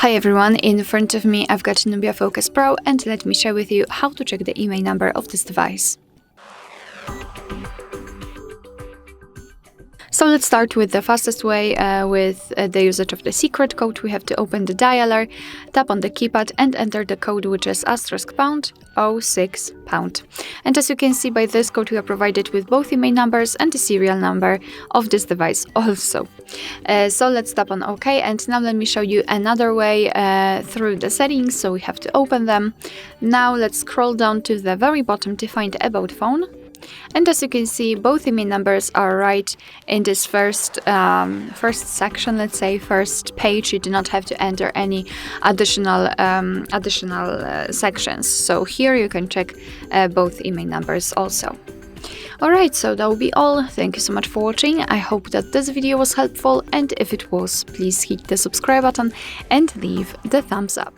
Hi everyone, in front of me I've got Nubia Focus Pro and let me share with you how to check the IMEI number of this device. So let's start with the fastest way, with the usage of the secret code. We have to open the dialer, tap on the keypad and enter the code, which is *#06#. And as you can see, by this code we are provided with both IMEI numbers and the serial number of this device also. So let's tap on OK, and now let me show you another way through the settings. So we have to open them. Now let's scroll down to the very bottom to find About Phone. And as you can see, both IMEI numbers are right in this first section, let's say first page. You do not have to enter any additional sections. So here you can check both IMEI numbers also. Alright, so that will be all. Thank you so much for watching. I hope that this video was helpful, and if it was, please hit the subscribe button and leave the thumbs up.